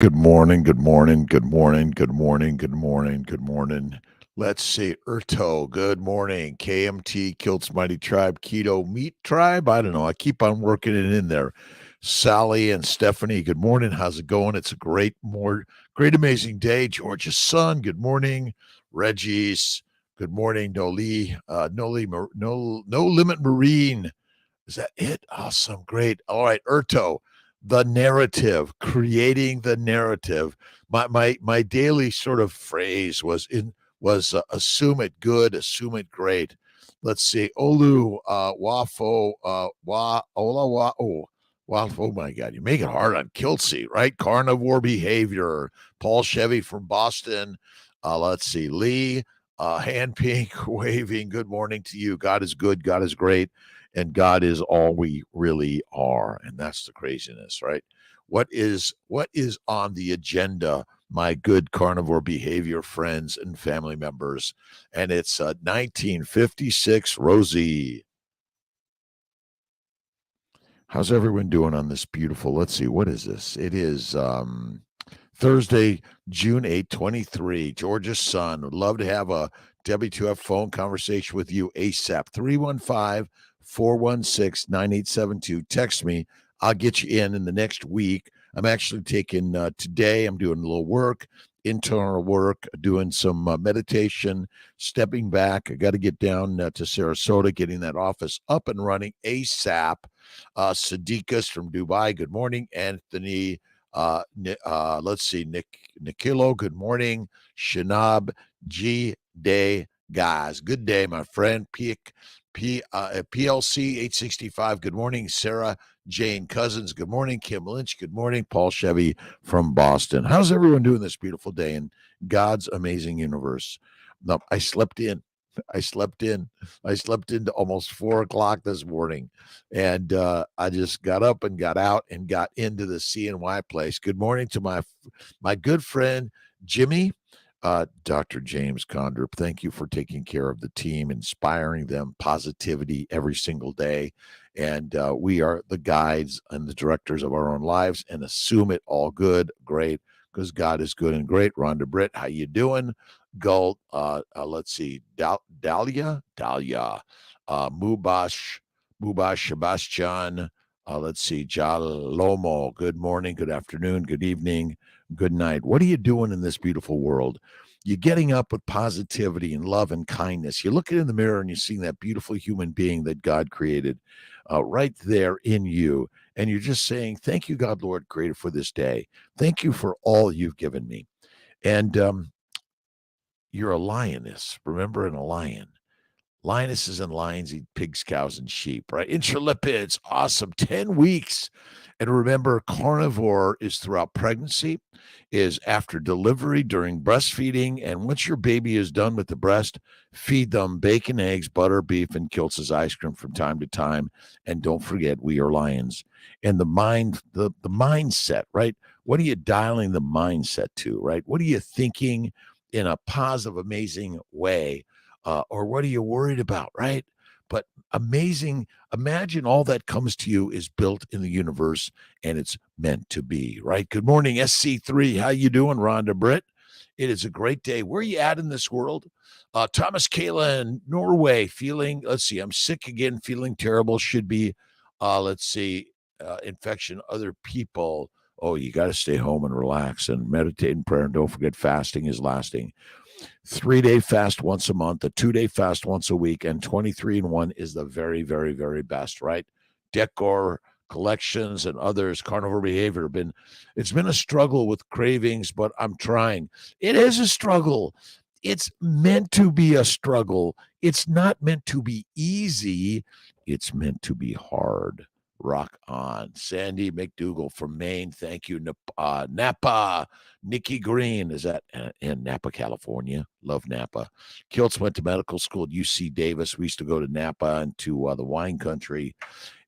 Good morning, good morning, good morning, good morning, good morning, good morning. Let's see, Erto, good morning. KMT, Kiltz Mighty Tribe, Keto Meat Tribe. I don't know. I keep on working it in there. Sally and Stephanie, good morning. How's it going? It's a great, amazing day. George's son, good morning. Reggie's, good morning. No Limit Marine. Is that it? Awesome. Great. All right, Erto, the narrative, creating the narrative. My daily sort of phrase was assume it good, assume it great. Let's see. Olu Wafo Wa Ola Wa oh my God, you make it hard on Kiltzy, right? Carnivore behavior. Paul Chevy from Boston. Let's see. Lee, hand pink waving. Good morning to you. God is good. God is great, and God is all we really are. And that's the craziness, right? What is on the agenda, my good carnivore behavior friends and family members? And it's 1956 Rosie. How's everyone doing on this beautiful? Let's see, what is this? It is Thursday, June 23. Georgia's son. Would love to have a W2F phone conversation with you ASAP. 315-416-9872. Text me. I'll get you in the next week. I'm actually taking today, I'm doing a little work, internal work, doing some meditation, stepping back. I got to get down to Sarasota, getting that office up and running ASAP. Sadiqas from Dubai, good morning. Anthony, let's see, Nikilo, good morning. Shanab, G Day, guys, good day, my friend. PLC 865, good morning. Sarah Jane Cousins, good morning. Kim Lynch, good morning. Paul Chevy from Boston. How's everyone doing this beautiful day in God's amazing universe? No, I slept in. I slept in. I slept into almost 4 o'clock this morning, and I just got up and got out and got into the CNY place. Good morning to my good friend Jimmy, Dr. James Condrip. Thank you for taking care of the team, inspiring them positivity every single day, and we are the guides and the directors of our own lives, and assume it all good, great, because God is good and great. Rhonda Britt, how you doing? Go. Let's see. Dahlia, Mubash, Sebastian. Let's see. Jalomo. Good morning, good afternoon, good evening, good night. What are you doing in this beautiful world? You're getting up with positivity and love and kindness. You're looking in the mirror and you're seeing that beautiful human being that God created right there in you. And you're just saying, thank you, God, Lord, creator, for this day. Thank you for all you've given me. And you're a lioness. Remember, in a lion. Lionesses and lions eat pigs, cows, and sheep, right? Intralipids, awesome. 10 weeks. And remember, carnivore is throughout pregnancy, is after delivery, during breastfeeding. And once your baby is done with the breast, feed them bacon, eggs, butter, beef, and Kiltz's ice cream from time to time. And don't forget, we are lions. And the mindset, right? What are you dialing the mindset to, right? What are you thinking in a positive, amazing way? Or what are you worried about, right? But amazing, imagine all that comes to you is built in the universe and it's meant to be, right? Good morning, SC3. How you doing, Rhonda Britt? It is a great day. Where are you at in this world? Thomas Kayla in Norway, feeling, let's see, I'm sick again, feeling terrible. Should be, let's see, infection, other people. Oh, you got to stay home and relax and meditate and prayer. And don't forget, fasting is lasting. 3-day fast once a month, a 2-day fast once a week, and 23-in-1 is the very, very, very best, right? Decor collections and others, carnivore behavior it's been a struggle with cravings, but I'm trying. It is a struggle. It's meant to be a struggle. It's not meant to be easy. It's meant to be hard. Rock on. Sandy McDougall from Maine. Thank you. Napa. Nikki Green is that in Napa, California. Love Napa. Kiltz went to medical school at UC Davis. We used to go to Napa and to the wine country.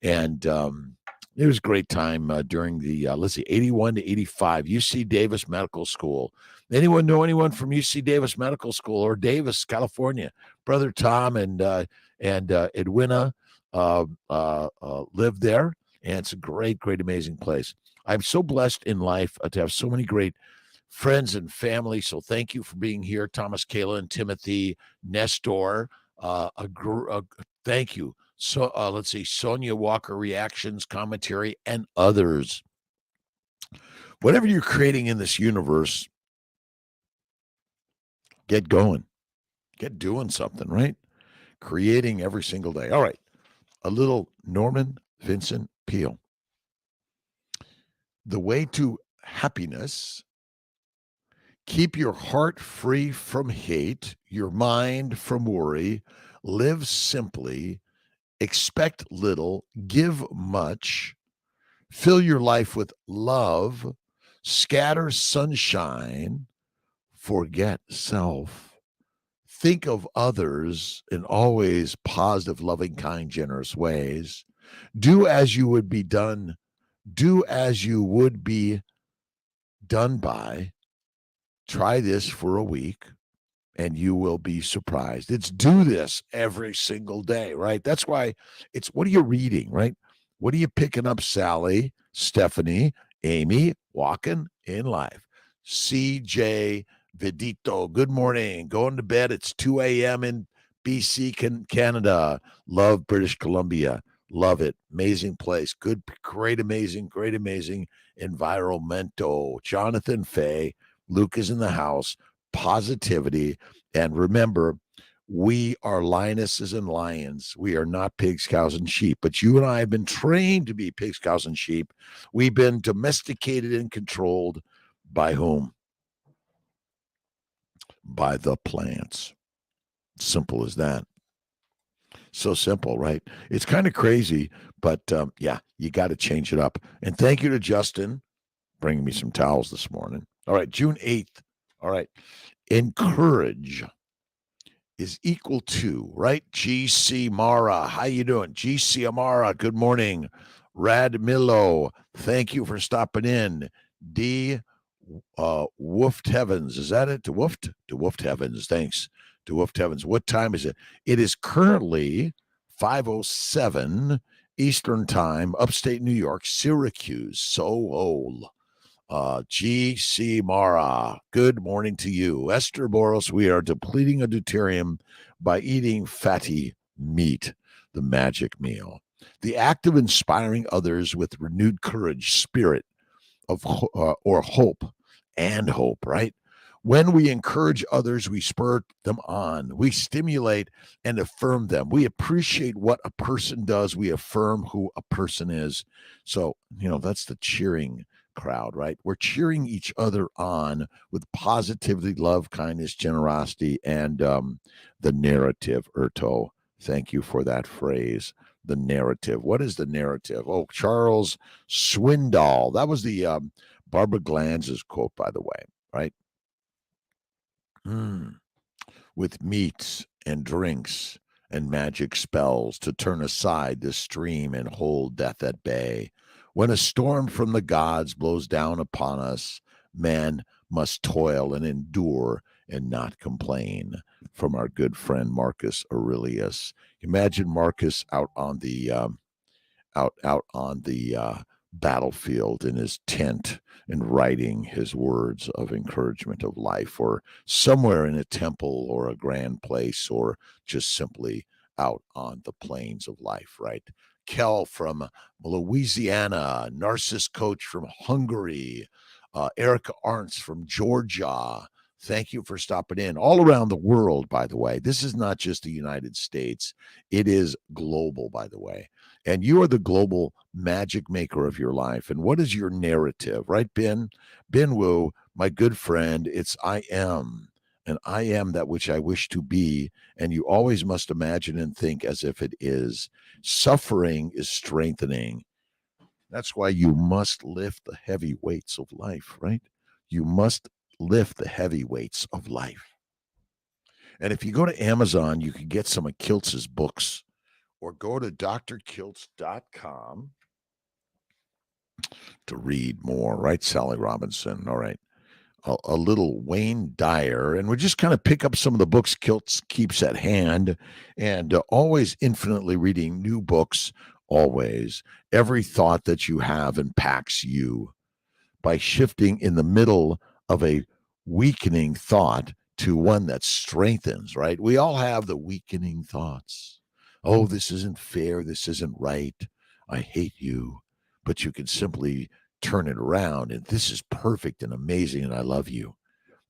And it was a great time during the, let's see, 81 to 85, UC Davis Medical School. Anyone know anyone from UC Davis Medical School or Davis, California? Brother Tom and Edwina lived there, and it's a great, great, amazing place. I'm so blessed in life to have so many great friends and family. So thank you for being here, Thomas, Kayla, and Timothy, Nestor. Thank you. So let's see, Sonia Walker, reactions, commentary, and others. Whatever you're creating in this universe, get going, get doing something, right? Creating every single day. All right. A little Norman Vincent Peale. The way to happiness: keep your heart free from hate, your mind from worry, live simply, expect little, give much, fill your life with love, scatter sunshine, forget self, think of others in always positive, loving, kind, generous ways, do as you would be done, do as you would be done by. Try this for a week and you will be surprised. It's do this every single day, right? That's why it's what are you reading, right? What are you picking up, Sally, Stephanie, Amy, walking in life? CJ Vidito, good morning. Going to bed. It's 2 a.m. in BC, Canada. Love British Columbia. Love it. Amazing place. Good, great, amazing environmental. Jonathan Fay, Luke is in the house. Positivity. And remember, we are lionesses and lions. We are not pigs, cows, and sheep. But you and I have been trained to be pigs, cows, and sheep. We've been domesticated and controlled by whom? By the plants. Simple as that. So simple, right? It's kind of crazy, but yeah, you got to change it up. And thank you to Justin bringing me some towels this morning. All right, June 8th. All right. Encourage is equal to, right? GC Mara, how you doing? GC Amara, good morning. Radmilo, thank you for stopping in. D Woofed Heavens, is that it? DeWoofed Heavens, thanks. DeWoofed Heavens. What time is it? It is currently 5:07 Eastern Time, upstate New York, Syracuse, Seoul. G.C. Mara, good morning to you. Esther Boros, we are depleting a deuterium by eating fatty meat, the magic meal. The act of inspiring others with renewed courage, spirit of or hope, right? When we encourage others, we spur them on. We stimulate and affirm them. We appreciate what a person does. We affirm who a person is. So, that's the cheering crowd, right? We're cheering each other on with positivity, love, kindness, generosity, and the narrative. Erto, thank you for that phrase. The narrative. What is the narrative? Oh, Charles Swindoll. That was the Barbara Glanz's quote, by the way, right? With meats and drinks and magic spells to turn aside the stream and hold death at bay. When a storm from the gods blows down upon us, man must toil and endure and not complain. From our good friend Marcus Aurelius. Imagine Marcus out on the battlefield in his tent and writing his words of encouragement of life, or somewhere in a temple or a grand place, or just simply out on the plains of life, right? Kel from Louisiana, Narcissus Coach from Hungary, Erica Arntz from Georgia. Thank you for stopping in. All around the world, by the way. This is not just the United States. It is global, by the way. And you are the global magic maker of your life. And what is your narrative, right, Ben? Ben Wu, my good friend, it's I am. And I am that which I wish to be. And you always must imagine and think as if it is. Suffering is strengthening. That's why you must lift the heavy weights of life, right? You must lift the heavy weights of life. And if you go to Amazon, you can get some of Kiltz's books, or go to drkiltz.com to read more, right, Sally Robinson? All right. A little Wayne Dyer, and we just kind of pick up some of the books Kiltz keeps at hand, and always infinitely reading new books, always. Every thought that you have impacts you. by shifting in the middle of a weakening thought to one that strengthens, right? We all have the weakening thoughts. Oh, this isn't fair. This isn't right. I hate you. But you can simply turn it around and this is perfect and amazing and I love you.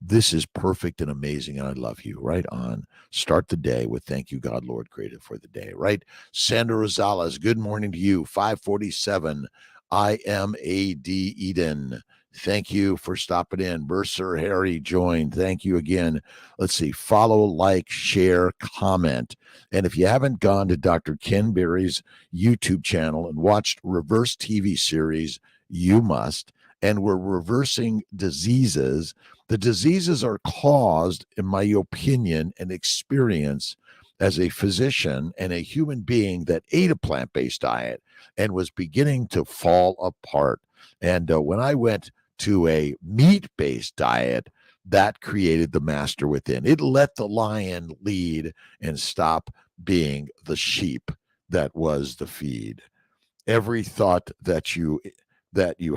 This is perfect and amazing and I love you. Right on. Start the day with thank you, God, Lord, created for the day, right? Sandra Rosales, good morning to you. 547 IMAD Eden. Thank you for stopping in. Mercer Harry joined. Thank you again. Let's see. Follow, like, share, comment. And if you haven't gone to Dr. Ken Berry's YouTube channel and watched Reverse TV series, you must. And we're reversing diseases. The diseases are caused, in my opinion and experience as a physician and a human being that ate a plant-based diet and was beginning to fall apart. And when I went to a meat-based diet, that created the master within. It let the lion lead and stop being the sheep that was the feed. Every thought that you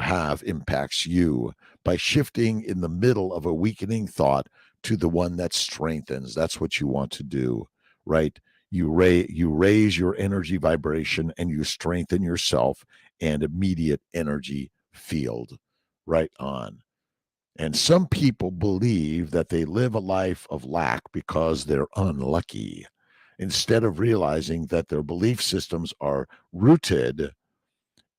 have impacts you by shifting in the middle of a weakening thought to the one that strengthens. That's what you want to do, right? You raise your energy vibration and you strengthen yourself and immediate energy field. Right on. And some people believe that they live a life of lack because they're unlucky, instead of realizing that their belief systems are rooted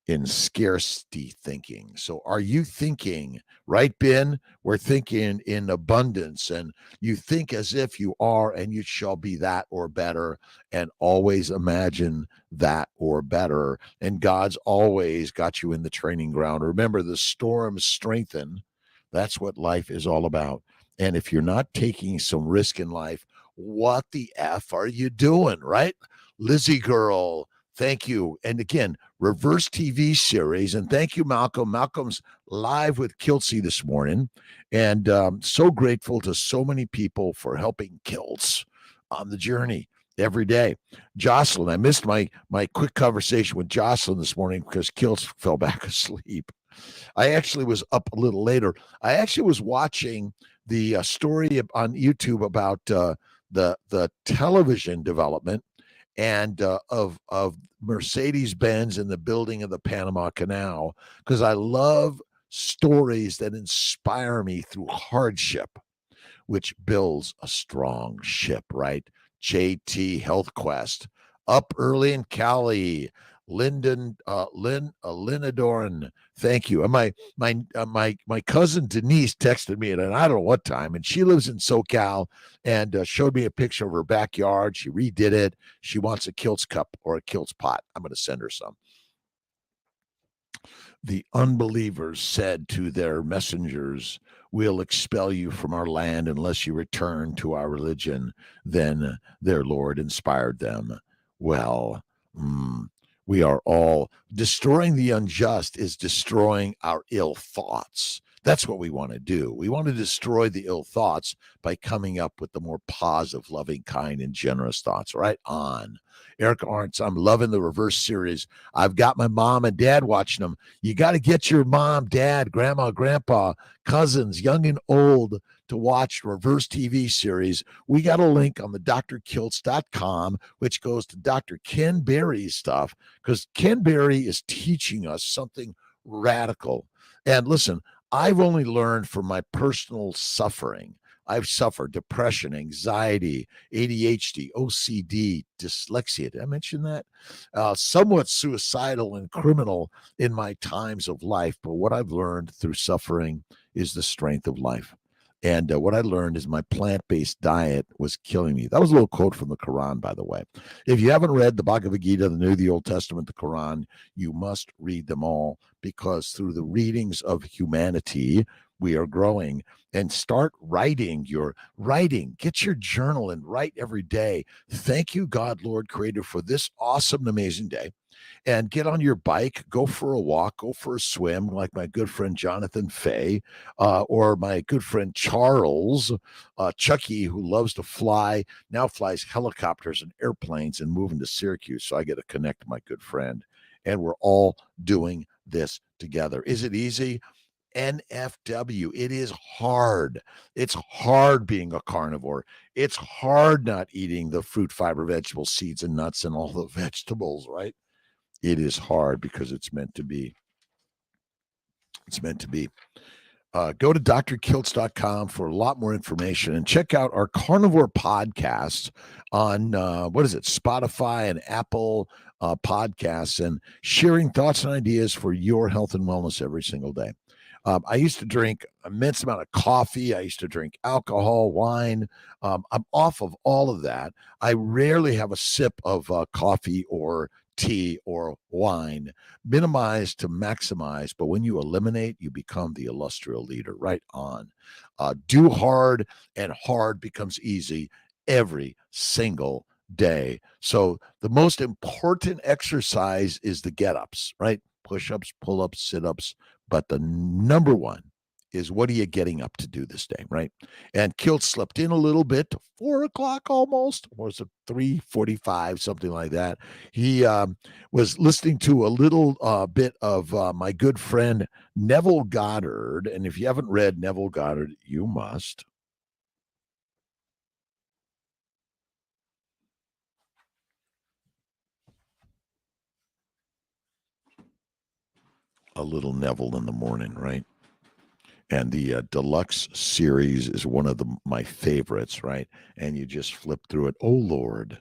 in scarcity thinking. So are you thinking, right, Ben? We're thinking in abundance, and you think as if you are and you shall be that or better, and always imagine that or better. And God's always got you in the training ground. Remember, the storms strengthen. That's what life is all about. And if you're not taking some risk in life, what the F are you doing, right? Lizzie girl, thank you. And again, Reverse TV series. And thank you, Malcolm. Malcolm's live with Kiltz this morning. And so grateful to so many people for helping Kiltz on the journey every day. Jocelyn, I missed my quick conversation with Jocelyn this morning because Kiltz fell back asleep. I actually was up a little later. I actually was watching the story on YouTube about the television development and of Mercedes-Benz and the building of the Panama Canal, because I love stories that inspire me through hardship, which builds a strong ship, right? JT Health Quest, up early in Cali. Linda Doran, thank you. And my cousin Denise texted me at I don't know what time, and she lives in SoCal, and showed me a picture of her backyard. She redid it. She wants a Kiltz cup or a Kiltz pot. I'm going to send her some. The unbelievers said to their messengers, "We'll expel you from our land unless you return to our religion." Then their Lord inspired them. Well, we are all destroying the unjust is destroying our ill thoughts. That's what we want to do. We want to destroy the ill thoughts by coming up with the more positive, loving, kind, and generous thoughts. Right on. Eric Arntz, I'm loving the Reverse series. I've got my mom and dad watching them. You got to get your mom, dad, grandma, grandpa, cousins, young and old, to watch Reverse TV series. We got a link on the drkiltz.com, which goes to Dr. Ken Berry's stuff, because Ken Berry is teaching us something radical. And listen, I've only learned from my personal suffering. I've suffered depression, anxiety, ADHD, OCD, dyslexia. Did I mention that? Somewhat suicidal and criminal in my times of life. But what I've learned through suffering is the strength of life. And what I learned is my plant-based diet was killing me. That was a little quote from the Quran, by the way. If you haven't read the Bhagavad Gita, the New, the Old Testament, the Quran, you must read them all, because through the readings of humanity, we are growing. And start writing your writing. Get your journal and write every day. Thank you, God, Lord, Creator, for this awesome and amazing day. And get on your bike, go for a walk, go for a swim, like my good friend Jonathan Fay, or my good friend Charles, Chucky, who loves to fly, now flies helicopters and airplanes and moving to Syracuse. So I get to connect my good friend. And we're all doing this together. Is it easy? NFW. It is hard. It's hard being a carnivore. It's hard not eating the fruit, fiber, vegetable, seeds, and nuts and all the vegetables, right? It is hard because it's meant to be. It's meant to be. Go to drkiltz.com for a lot more information and check out our carnivore podcast on what is it, Spotify and Apple podcasts, and sharing thoughts and ideas for your health and wellness every single day. I used to drink an immense amount of coffee. I used to drink alcohol, wine. I'm off of all of that. I rarely have a sip of coffee or tea or wine. Minimize to maximize, but when you eliminate, you become the illustrious leader. Right on. Do hard, and hard becomes easy every single day. So the most important exercise is the get-ups, right? Push-ups, pull-ups, sit-ups. But the number one is, what are you getting up to do this day, right? And Kiltz slept in a little bit to 4 o'clock almost, or was it 3:45, something like that. He was listening to a little bit of my good friend Neville Goddard. And if you haven't read Neville Goddard, you must. A little Neville in the morning, right? And the deluxe series is one of my favorites, right? And you just flip through it. Oh, Lord,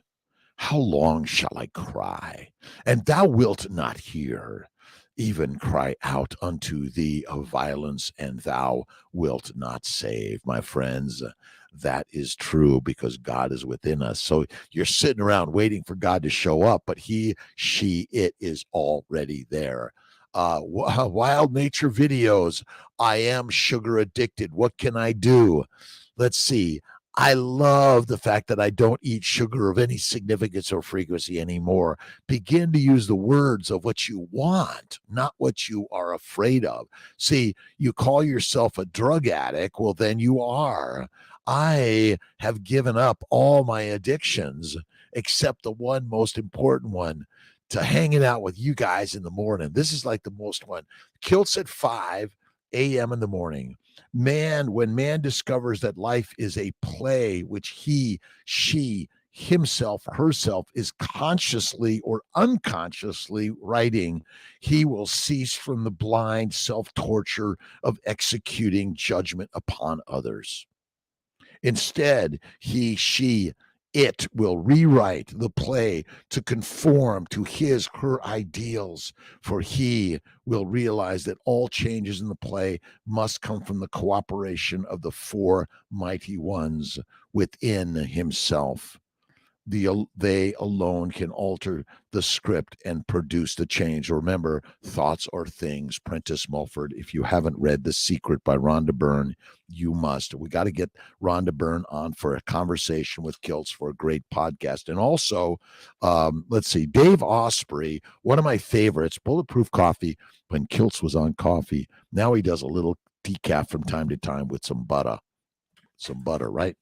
how long shall I cry? And thou wilt not hear, even cry out unto thee of violence, and thou wilt not save. My friends, that is true, because God is within us. So you're sitting around waiting for God to show up, but he, she, it is already there. Wild nature videos. I am sugar addicted. What can I do? Let's see. I love the fact that I don't eat sugar of any significance or frequency anymore. Begin to use the words of what you want, not what you are afraid of. See, you call yourself a drug addict, well, then you are. I have given up all my addictions except the one most important one, to hanging out with you guys in the morning. This is like the most one. Kiltz at 5 a.m. in the morning. Man, when man discovers that life is a play which he, she, himself, herself is consciously or unconsciously writing, he will cease from the blind self-torture of executing judgment upon others. Instead, he, she, it will rewrite the play to conform to his, her ideals, for he will realize that all changes in the play must come from the cooperation of the four mighty ones within himself. They alone can alter the script and produce the change. Remember, thoughts are things. Prentice Mulford. If you haven't read The Secret by Rhonda Byrne, you must. We got to get Rhonda Byrne on for a conversation with Kiltz for a great podcast. And also, let's see, Dave Osprey, one of my favorites, Bulletproof Coffee, when Kiltz was on coffee. Now he does a little decaf from time to time with some butter. Some butter, right?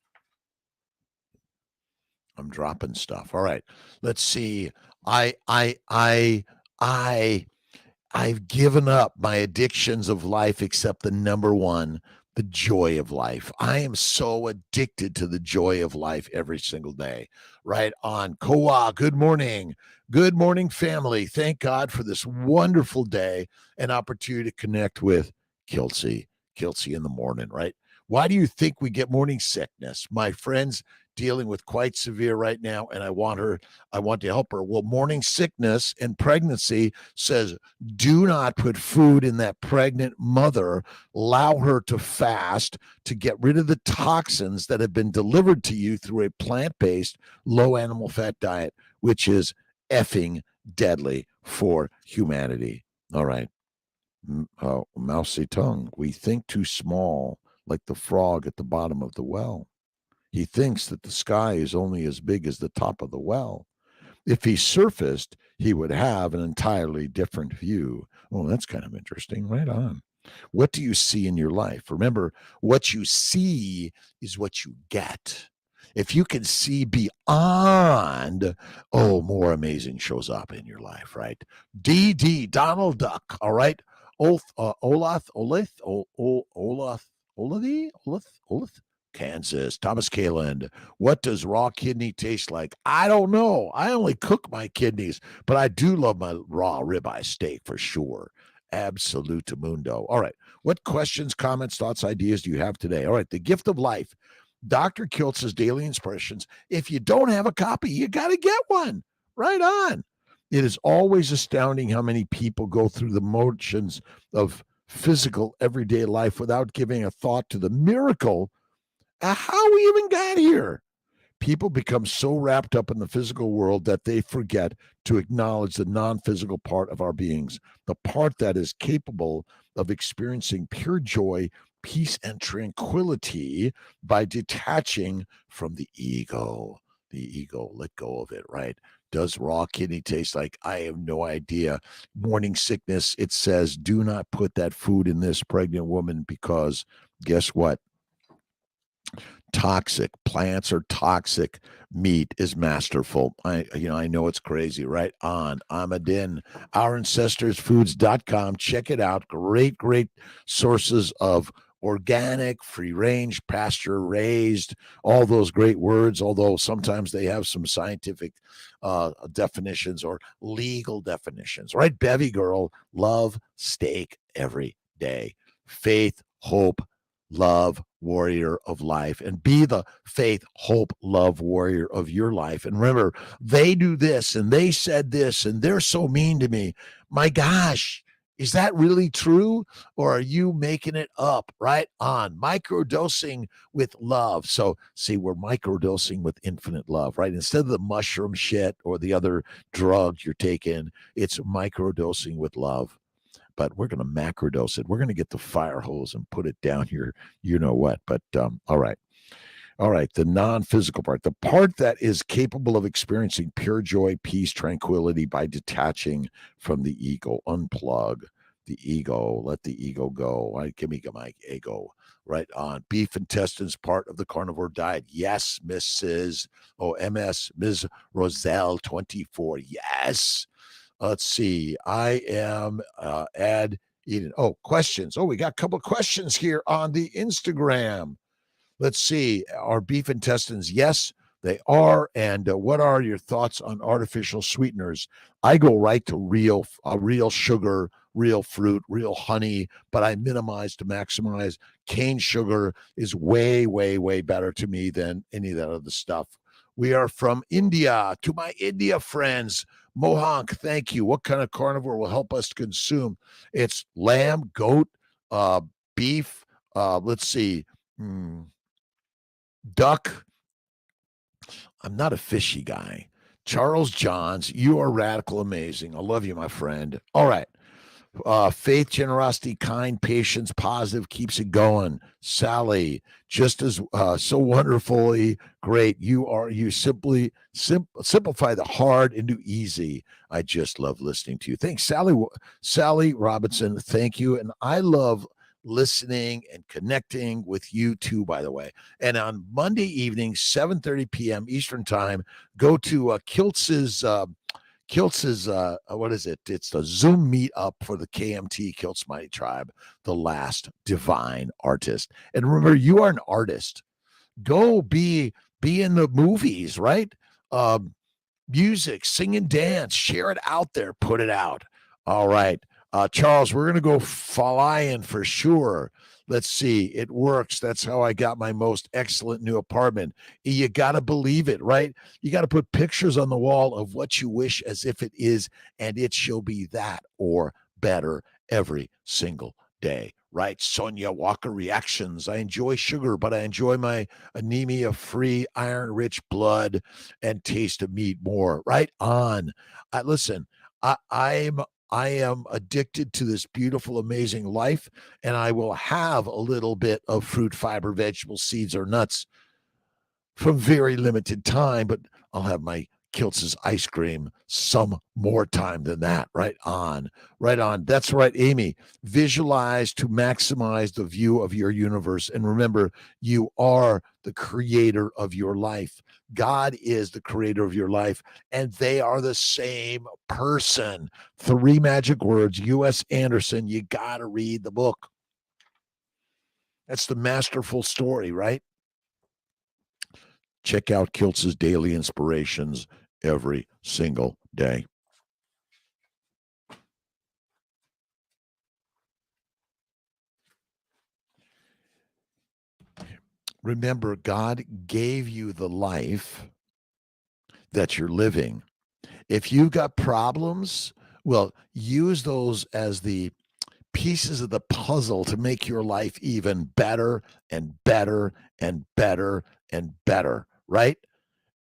I'm dropping stuff. All right. Let's see. I've given up my addictions of life except the number one, the joy of life. I am so addicted to the joy of life every single day. Right on. Koa, good morning. Good morning, family. Thank God for this wonderful day and opportunity to connect with Kiltzy in the morning, right? Why do you think we get morning sickness? My friends dealing with quite severe right now, and I want to help her. Well, morning sickness and pregnancy says, do not put food in that pregnant mother. Allow her to fast to get rid of the toxins that have been delivered to you through a plant-based, low animal fat diet, which is effing deadly for humanity. All right. Mousy tongue. We think too small, like the frog at the bottom of the well. He thinks that the sky is only as big as the top of the well. If he surfaced, he would have an entirely different view. Oh, that's kind of interesting. Right on. What do you see in your life? Remember, what you see is what you get. If you can see beyond, more amazing shows up in your life, right? DD, Donald Duck, all right? Olaf, Kansas. Thomas Kaland. What does raw kidney taste like? I don't know. I only cook my kidneys, but I do love my raw ribeye steak for sure. Absolute mundo. All right. What questions, comments, thoughts, ideas do you have today? All right. The gift of life. Dr. Kiltz's Daily Inspirations. If you don't have a copy, you got to get one. Right on. It is always astounding how many people go through the motions of physical everyday life without giving a thought to the miracle how we even got here. People become so wrapped up in the physical world that they forget to acknowledge the non-physical part of our beings, the part that is capable of experiencing pure joy, peace, and tranquility by detaching from the ego. The ego, let go of it, right? Does raw kidney taste like? I have no idea. Morning sickness, it says, do not put that food in this pregnant woman because guess what? Toxic plants are toxic. Meat is masterful. I know it's crazy. Right on. Ahmadin, ourancestorsfoods.com. Check it out. Great sources of organic, free range, pasture raised, all those great words, although sometimes they have some scientific definitions or legal definitions, right? Bevy girl, love steak every day. Faith, hope, love warrior of life, and be the faith, hope, love warrior of your life. And remember, they do this and they said this and they're so mean to me. My gosh, is that really true? Or are you making it up? Right on. Microdosing with love. So see, we're microdosing with infinite love, right? Instead of the mushroom shit or the other drugs you're taking, it's microdosing with love. But we're going to macrodose it. We're going to get the fire hose and put it down here. You know what? But all right. All right. The non-physical part, the part that is capable of experiencing pure joy, peace, tranquility by detaching from the ego. Unplug the ego. Let the ego go. All right, give me my ego. Right on. Beef intestines, part of the carnivore diet. Yes, Mrs. MS, Ms. Roselle, 24. Yes. Let's see. I am ad Eden. Oh, questions. Oh, we got a couple of questions here on the Instagram. Let's see. Are beef intestines? Yes, they are. And what are your thoughts on artificial sweeteners? I go right to real sugar, real fruit, real honey, but I minimize to maximize. Cane sugar is way better to me than any of that other stuff. We are from India. To my India friends, Mohonk, thank you. What kind of carnivore will help us consume? It's lamb, goat, beef. Let's see. Duck. I'm not a fishy guy. Charles Johns, you are radical amazing. I love you, my friend. All right. Faith, generosity, kind, patience, positive, keeps it going. Sally, just as so wonderfully great. You simply simplify the hard into easy. I just love listening to you. Thanks, Sally Robinson. Thank you. And I love listening and connecting with you too, by the way. And on Monday evening, 7:30 p.m. Eastern time, go to Kiltz's what is it? It's the Zoom meetup for the KMT Kiltz Mighty Tribe, the last divine artist. And remember, you are an artist. Go be in the movies, right? Music, sing and dance, share it out there, put it out. All right. Charles, we're going to go flying for sure. Let's see. It works. That's how I got my most excellent new apartment. You got to believe it, right? You got to put pictures on the wall of what you wish as if it is, and it shall be that or better every single day, right? Sonia Walker reactions. I enjoy sugar, but I enjoy my anemia-free, iron-rich blood and taste of meat more. Right on. Listen, I am addicted to this beautiful, amazing life, and I will have a little bit of fruit, fiber, vegetable, seeds, or nuts from very limited time, but I'll have my Kiltz's ice cream some more time than that. Right on. Right on. That's right, Amy. Visualize to maximize the view of your universe. And remember, you are the creator of your life. God is the creator of your life, and they are the same person. 3 magic words, U.S. Anderson. You got to read the book. That's the masterful story, right? Check out Kiltz's daily inspirations every single day. Remember, God gave you the life that you're living. If you've got problems, well, use those as the pieces of the puzzle to make your life even better and better and better and better, right?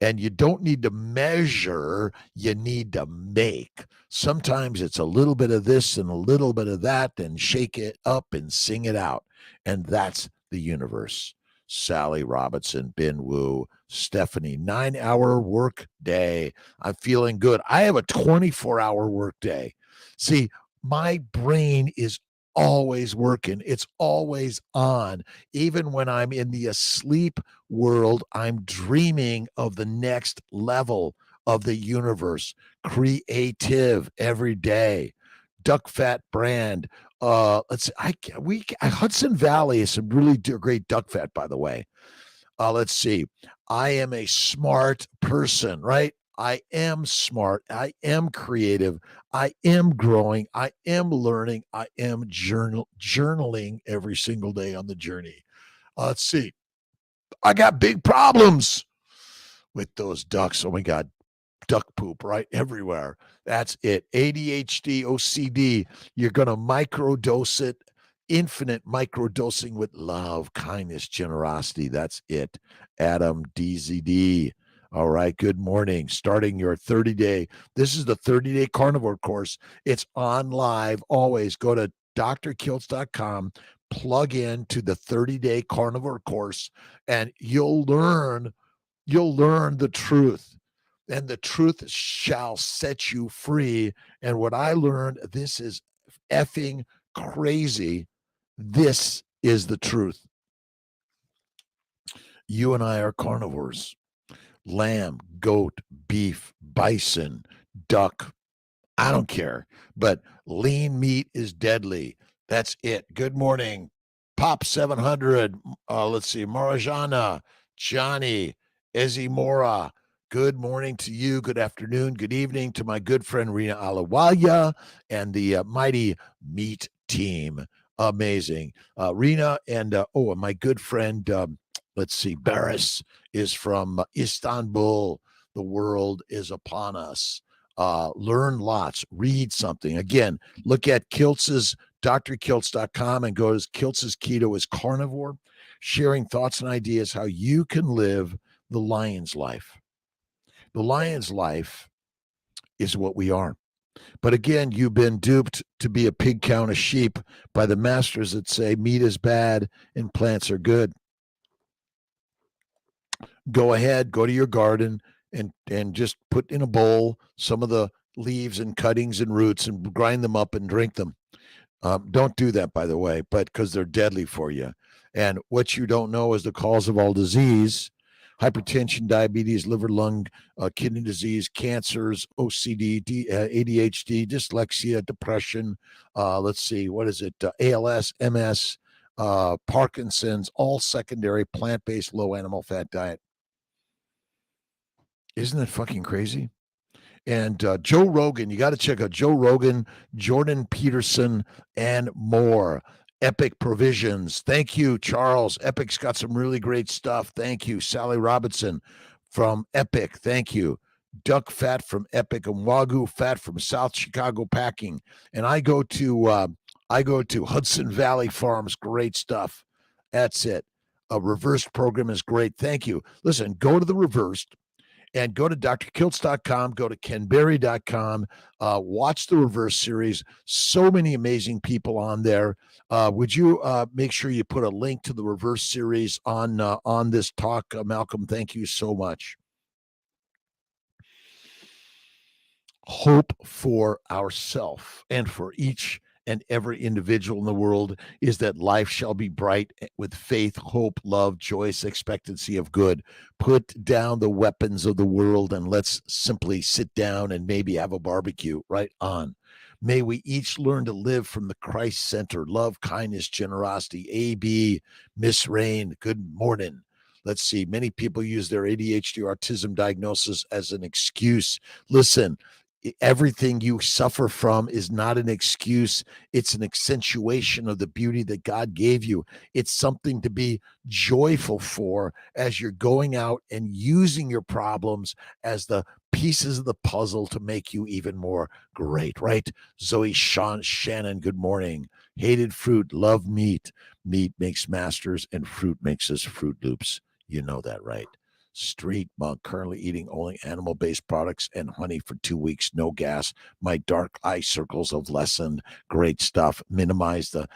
And you don't need to measure, you need to make. Sometimes it's a little bit of this and a little bit of that, and shake it up and sing it out. And that's the universe. Sally Robinson, Ben Wu, Stephanie, 9-hour work day. I'm feeling good. I have a 24-hour work day. See, my brain is always working. It's always on. Even when I'm in the asleep world, I'm dreaming of the next level of the universe. Creative every day. Duck fat brand. Let's see, Hudson Valley is some really great duck fat, by the way. Let's see. I am a smart person, right? I am smart. I am creative. I am growing. I am learning. I am journaling every single day on the journey. Let's see. I got big problems with those ducks. Oh my God, duck poop right everywhere. That's it. ADHD, OCD. You're going to microdose it. Infinite microdosing with love, kindness, generosity. That's it. Adam DZD. All right. Good morning. Starting your 30-day. This is the 30-day carnivore course. It's on live. Always go to drkiltz.com, plug in to the 30-day carnivore course, and you'll learn the truth, and the truth shall set you free. And what I learned, this is effing crazy. This is the truth. You and I are carnivores. Lamb, goat, beef, bison, duck. I don't care. But lean meat is deadly. That's it. Good morning. Pop 700. Let's see. Marajana, Johnny, Ezimora. Good morning to you. Good afternoon. Good evening to my good friend Rena Alawaya and the mighty meat team. Amazing. Rena and my good friend, let's see, Barris is from Istanbul. The world is upon us. Learn lots, read something. Again, look at Kiltz's drkiltz.com and go to Kiltz's Keto is Carnivore, sharing thoughts and ideas how you can live the lion's life. The lion's life is what we are. But again, you've been duped to be a pig cow and a sheep by the masters that say meat is bad and plants are good. Go ahead, go to your garden and just put in a bowl some of the leaves and cuttings and roots and grind them up and drink them. Don't do that, by the way, but because they're deadly for you. And what you don't know is the cause of all disease: hypertension, diabetes, liver, lung, kidney disease, cancers, OCD, ADHD, dyslexia, depression. Let's see, what is it? ALS, MS, Parkinson's, all secondary plant-based low animal fat diet. Isn't that fucking crazy? And Joe Rogan, you got to check out Joe Rogan, Jordan Peterson, and more. Epic Provisions. Thank you, Charles. Epic's got some really great stuff. Thank you. Sally Robinson from Epic. Thank you. Duck fat from Epic and Wagyu fat from South Chicago Packing. And I go to Hudson Valley Farms. Great stuff. That's it. A reversed program is great. Thank you. Listen, go to the reversed. And go to drkiltz.com, go to kenberry.com, watch the reverse series. So many amazing people on there. Would you make sure you put a link to the reverse series on this talk, Malcolm? Thank you so much. hope for ourself and for each and every individual in the world is that life shall be bright with faith, hope, love, joy, expectancy of good. Put down the weapons of the world and let's simply sit down and maybe have a barbecue. Right on. May we each learn to live from the Christ center, love, kindness, generosity. AB, Miss Rain, good morning. Let's see. Many people use their ADHD or autism diagnosis as an excuse. Listen, everything you suffer from is not an excuse. It's an accentuation of the beauty that God gave you. It's something to be joyful for as you're going out and using your problems as the pieces of the puzzle to make you even more great, right? Zoe Shannon, good morning. Hated fruit, love meat. Meat makes masters and fruit makes us Fruit Loops. You know that, right? Street Monk, currently eating only animal-based products and honey for 2 weeks, no gas. My dark eye circles have lessened. Great stuff. Minimize the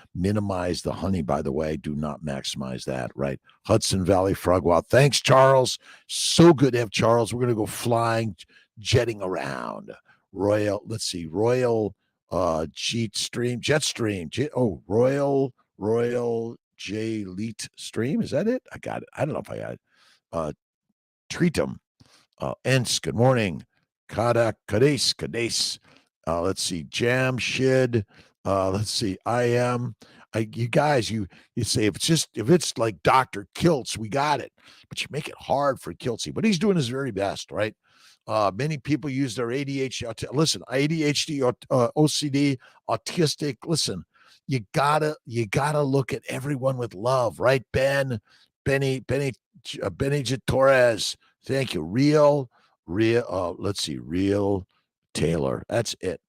honey, by the way. Do not maximize that, right? Hudson Valley Frog Wild. Thanks, Charles. So good to have Charles. We're gonna go flying, jetting around. Royal Jetstream. Royal J Leet Stream. Is that it? I got it. I don't know if I got it. Treatum, Ents, good morning. Kades. Let's see, Jam Shid. Let's see, you guys, you say if it's like Dr. Kiltz, we got it. But you make it hard for Kiltzy. But he's doing his very best, right? Many people use their ADHD. Listen, ADHD, OCD, autistic. Listen, you gotta look at everyone with love, right? Benny Torres. Thank you. Real. Let's see. Real Taylor. That's it.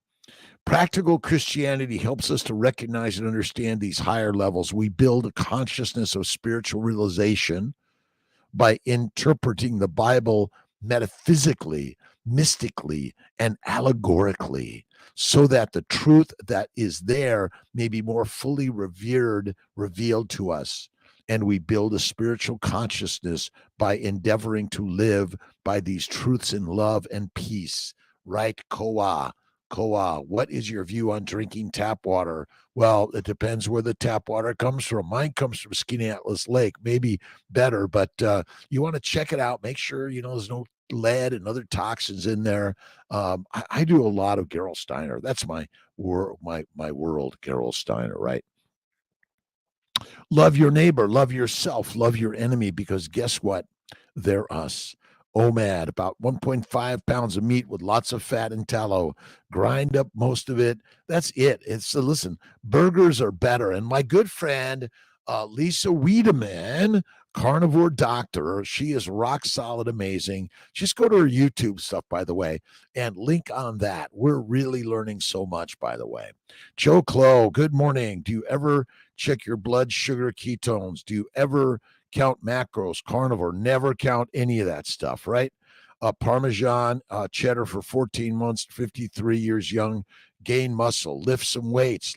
Practical Christianity helps us to recognize and understand these higher levels. We build a consciousness of spiritual realization by interpreting the Bible metaphysically, mystically, and allegorically, so that the truth that is there may be more fully revealed to us. And we build a spiritual consciousness by endeavoring to live by these truths in love and peace. Right, Koa? What is your view on drinking tap water? Well, it depends where the tap water comes from. Mine comes from Skinny Atlas Lake, maybe better, but you want to check it out. Make sure, there's no lead and other toxins in there. I do a lot of Gerolsteiner. That's my world, Gerolsteiner, right? Love your neighbor, love yourself, love your enemy, because guess what? They're us. OMAD, about 1.5 pounds of meat with lots of fat and tallow. Grind up most of it. That's it. Listen, burgers are better. And my good friend, Lisa Wiedemann, carnivore doctor, she is rock solid, amazing. Just go to her YouTube stuff, by the way, and link on that. We're really learning so much, by the way. Joe Clo, good morning. Do you ever check your blood sugar, ketones? Do you ever count macros? Carnivore, never count any of that stuff, right? Parmesan, cheddar for 14 months, 53 years young, gain muscle, lift some weights.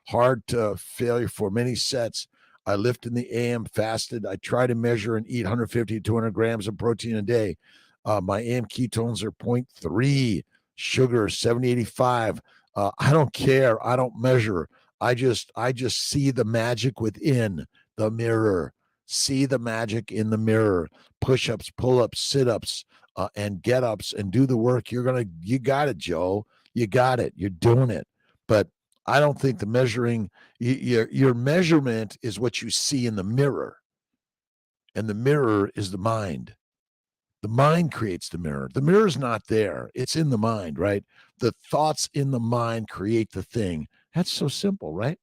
Hard to failure for many sets. I lift in the AM, fasted. I try to measure and eat 150 to 200 grams of protein a day. My AM ketones are 0.3, sugar 7085. I don't care. I don't measure. I just see the magic within the mirror. See the magic in the mirror. Push-ups, pull-ups, sit-ups, and get-ups, and do the work. You got it, Joe. You got it. You're doing it. But I don't think the measuring, your measurement is what you see in the mirror. And the mirror is the mind. The mind creates the mirror. The mirror's not there. It's in the mind, right? The thoughts in the mind create the thing. That's so simple, right?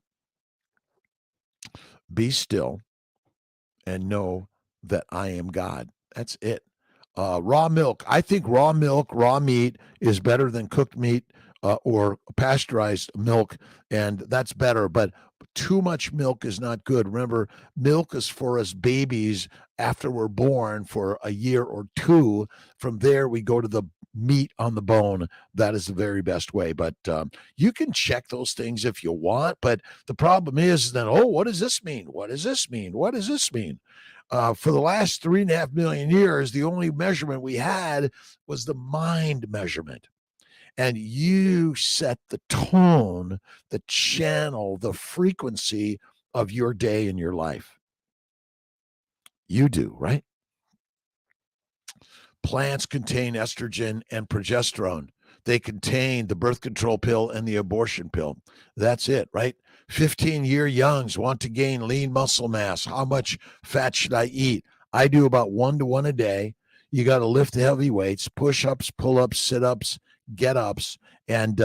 Be still and know that I am God. That's it. Raw milk. I think raw meat is better than cooked meat or pasteurized milk, and that's better. But too much milk is not good. Remember, milk is for us babies after we're born for a year or two. From there, we go to the meat on the bone. That is the very best way. But you can check those things if you want. But the problem is that, what does this mean? What does this mean? What does this mean? For the last 3.5 million years, the only measurement we had was the mind measurement. and you set the tone, the channel, the frequency of your day and your life. You do, right? Plants contain estrogen and progesterone. They contain the birth control pill and the abortion pill. That's it, right? 15-year youngs want to gain lean muscle mass. How much fat should I eat? I do about 1 to 1 a day. You got to lift heavy weights, push ups, pull ups, sit ups, get ups. And,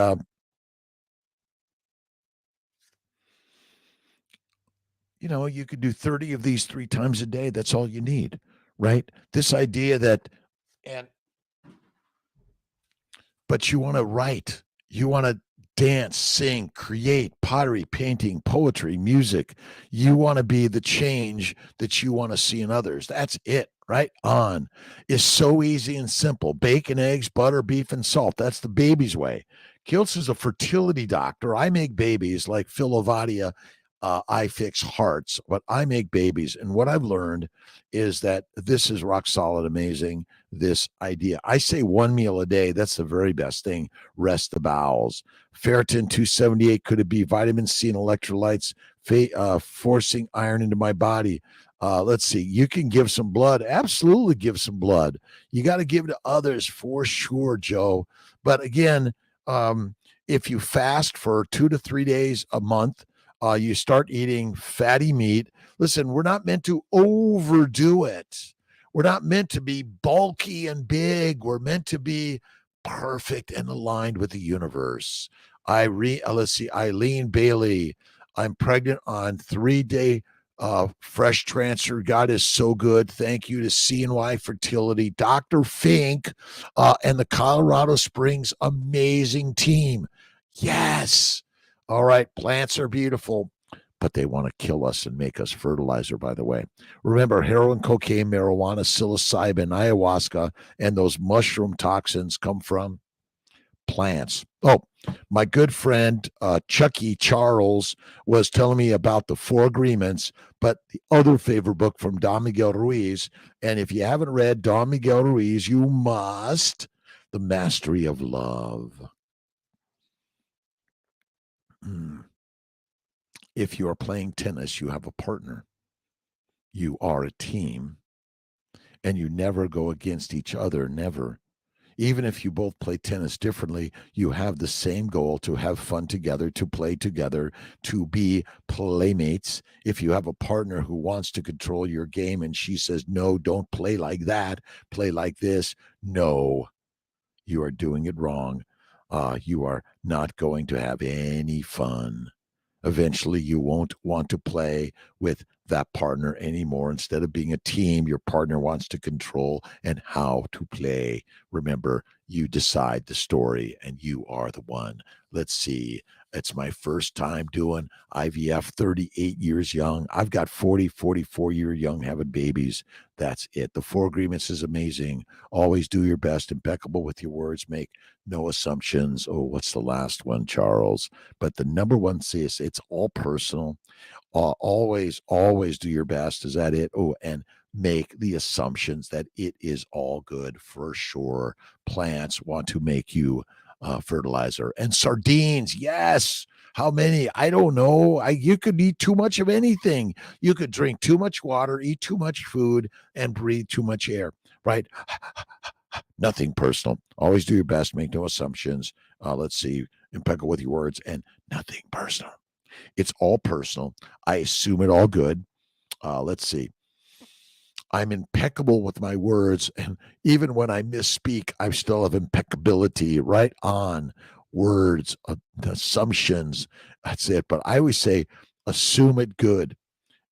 you could do 30 of these 3 times a day. That's all you need, right? This idea that, and but you want to write, you want to dance, sing, create, pottery, painting, poetry, music. You want to be the change that you want to see in others. That's it, right? On is so easy and simple. Bacon, eggs, butter, beef, and salt. That's the baby's way. Kiltz is a fertility doctor. I make babies like Phil Ovadia. I fix hearts, but I make babies. And what I've learned is that this is rock solid, amazing. This idea. I say 1 meal a day. That's the very best thing. Rest the bowels. Ferritin 278. Could it be vitamin C and electrolytes forcing iron into my body? Let's see. You can give some blood. Absolutely give some blood. You got to give to others for sure, Joe. But again, if you fast for 2 to 3 days a month, you start eating fatty meat. Listen, we're not meant to overdo it. We're not meant to be bulky and big. We're meant to be perfect and aligned with the universe. Let's see, Eileen Bailey. I'm pregnant on 3-day fresh transfer. God is so good. Thank you to CNY Fertility, Dr. Fink, and the Colorado Springs amazing team. Yes. All right. Plants are beautiful, but they want to kill us and make us fertilizer, by the way. Remember, heroin, cocaine, marijuana, psilocybin, ayahuasca, and those mushroom toxins come from plants. Oh, my good friend Chucky Charles was telling me about the 4 Agreements, but the other favorite book from Don Miguel Ruiz. And if you haven't read Don Miguel Ruiz, you must. The Mastery of Love. If you are playing tennis, you have a partner. You are a team, and you never go against each other, never. Even if you both play tennis differently, you have the same goal to have fun together, to play together, to be playmates. If you have a partner who wants to control your game and she says, no, don't play like that, play like this, no, you are doing it wrong. You are not going to have any fun. Eventually, you won't want to play with that partner anymore. Instead of being a team, your partner wants to control and how to play. Remember, you decide the story and you are the one. Let's see. It's my first time doing IVF, 38 years young. I've got 40, 44-year young having babies. That's it. The 4 Agreements is amazing. Always do your best, impeccable with your words, make no assumptions. Oh, what's the last one, Charles? But the number one is it's all personal. Always do your best. Is that it? Oh, and make the assumptions that it is all good for sure. Plants want to make you fertilizer. And sardines, yes. How many? I don't know. You could eat too much of anything. You could drink too much water, eat too much food, and breathe too much air, right? Nothing personal. Always do your best. Make no assumptions. Let's see. Impeccable with your words and nothing personal. It's all personal. I assume it all good. Let's see. I'm impeccable with my words. And even when I misspeak, I still have impeccability right on words, assumptions. That's it. But I always say, assume it good.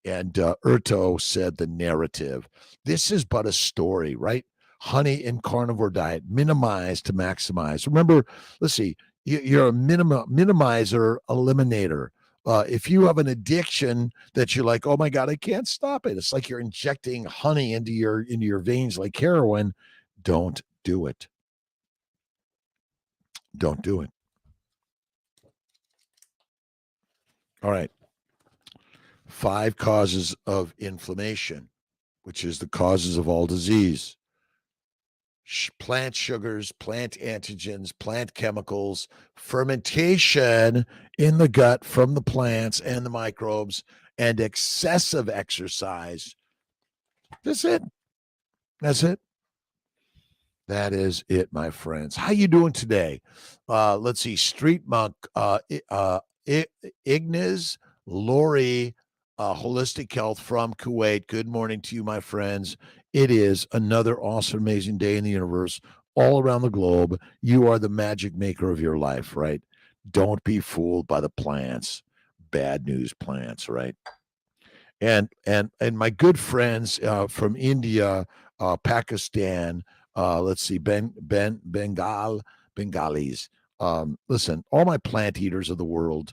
And Erto said the narrative. This is but a story, right? Honey in carnivore diet, minimize to maximize. Remember, let's see, you're a minimizer, eliminator. If you have an addiction that you're like, oh my God, I can't stop it. It's like you're injecting honey into your veins like heroin. Don't do it. Don't do it. All right. 5 causes of inflammation, which is the causes of all disease. plant sugars, plant antigens, plant chemicals, fermentation in the gut from the plants and the microbes, and excessive exercise. That's it. That's it. That is it, my friends. How you doing today? Let's see. Street Monk, Ignis, Lori, Holistic Health from Kuwait. Good morning to you, my friends. It is another awesome, amazing day in the universe, all around the globe. You are the magic maker of your life, right? Don't be fooled by the plants, bad news plants, right? And my good friends from India, Pakistan, let's see, Bengalis. Listen, all my plant eaters of the world,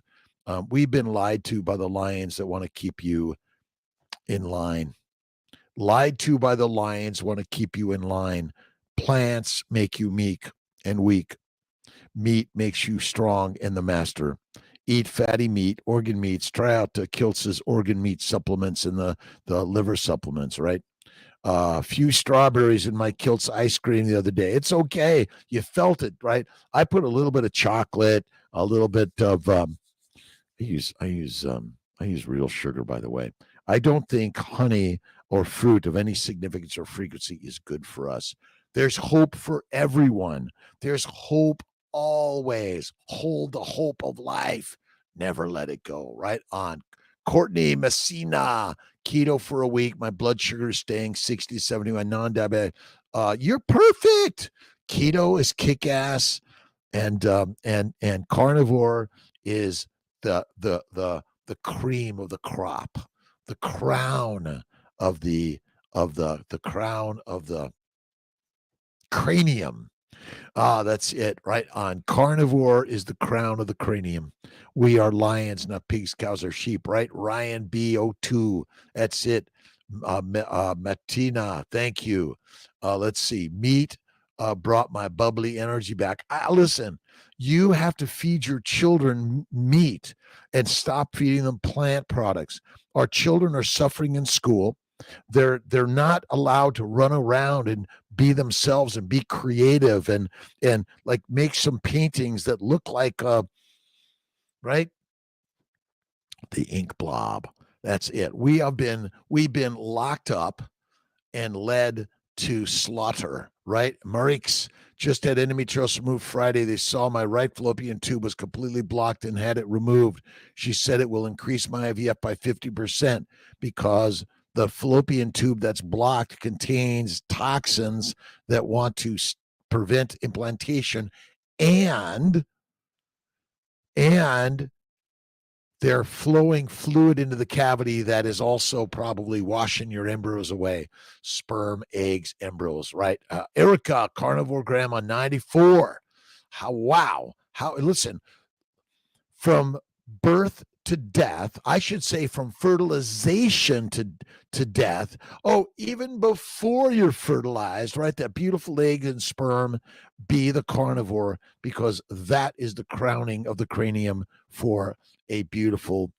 we've been lied to by the lions that want to keep you in line. Lied to by the lions want to keep you in line. Plants make you meek and weak. Meat makes you strong and the master. Eat fatty meat, organ meats. Try out Kiltz's organ meat supplements and the liver supplements, right? A few strawberries in my Kiltz ice cream the other day. It's okay. You felt it, right? I put a little bit of chocolate, a little bit of I use real sugar, by the way. I don't think honey or fruit of any significance or frequency is good for us. There's hope for everyone. There's hope always. Hold the hope of life. Never let it go. Right on. Courtney Messina, keto for a week. My blood sugar is staying 60, 70. My non-diabetic. You're perfect. Keto is kick-ass, and carnivore is the cream of the crop, the crown of the crown of the cranium. That's it, right on. Carnivore is the crown of the cranium. We are lions, not pigs, cows, or sheep, right? Ryan B02. That's it. Matina, thank you. Let's see. Meat brought my bubbly energy back. Listen, you have to feed your children meat and stop feeding them plant products. Our children are suffering in school. They're not allowed to run around and be themselves and be creative and like make some paintings that look like right, the ink blob. That's it. We've been locked up and led to slaughter, right? Marix just had endometriosis removed Friday. They saw my right fallopian tube was completely blocked and had it removed. She said it will increase my IVF by 50% because the fallopian tube that's blocked contains toxins that want to prevent implantation, and they're flowing fluid into the cavity that is also probably washing your embryos away. Sperm, eggs, embryos, right? Erica, Carnivore Grandma 94. Listen, from birth to death, I should say from fertilization to death. Oh, even before you're fertilized, right? That beautiful egg and sperm, be the carnivore, because that is the crowning of the cranium for a beautiful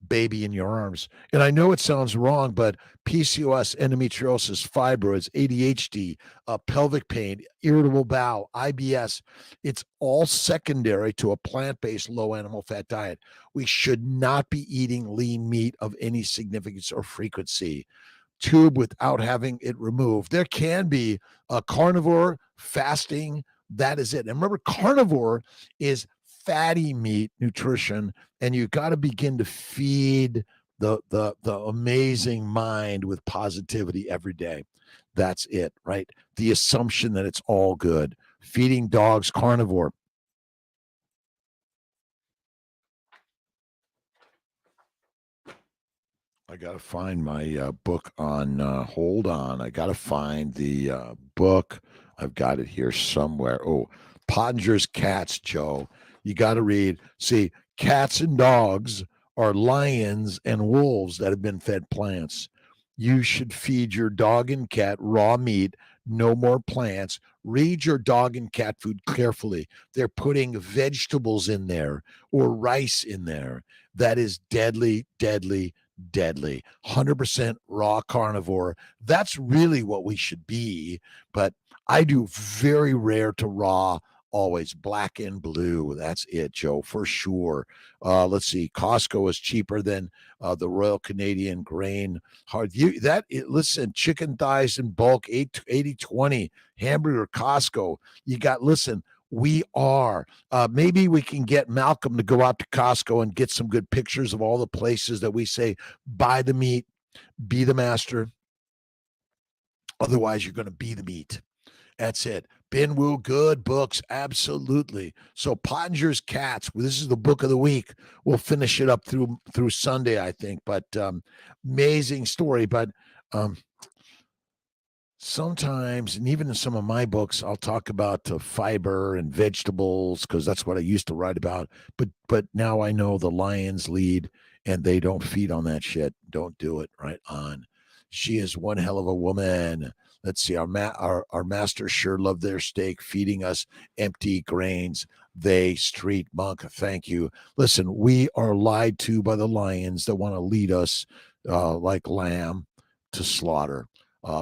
baby in your arms. And I know it sounds wrong, but PCOS, endometriosis, fibroids, ADHD, pelvic pain, irritable bowel, IBS, it's all secondary to a plant-based low animal fat diet. We should not be eating lean meat of any significance or frequency. Tube without having it removed. There can be a carnivore fasting. That is it. And remember, carnivore is fatty meat nutrition, and you got to begin to feed the amazing mind with positivity every day. That's it, right? The assumption that it's all good. Feeding dogs carnivore. I got to find my book on, hold on. I got to find the book. I've got it here somewhere. Oh, Pottinger's Cats, Joe. You got to read. See, cats and dogs are lions and wolves that have been fed plants. You should feed your dog and cat raw meat, no more plants. Read your dog and cat food carefully. They're putting vegetables in there or rice in there. That is deadly, deadly, deadly. 100% raw carnivore. That's really what we should be. But I do very rare to raw, always black and blue. That's it, Joe, for sure. Let's see. Costco is cheaper than the Royal Canadian Grain Hard. Listen, chicken thighs in bulk, 80-20, hamburger Costco. You got, listen, we are. Maybe we can get Malcolm to go out to Costco and get some good pictures of all the places that we say, buy the meat, be the master. Otherwise, you're going to be the meat. That's it. Ben Wu, good books. Absolutely. So Pottinger's Cats. This is the book of the week. We'll finish it up through Sunday, I think. But amazing story. But sometimes, and even in some of my books, I'll talk about fiber and vegetables because that's what I used to write about. But now I know the lions lead and they don't feed on that shit. Don't do it. Right on. She is one hell of a woman. Let's see. Our masters sure love their steak, feeding us empty grains. They street monk. Thank you. Listen, we are lied to by the lions that want to lead us like lamb to slaughter.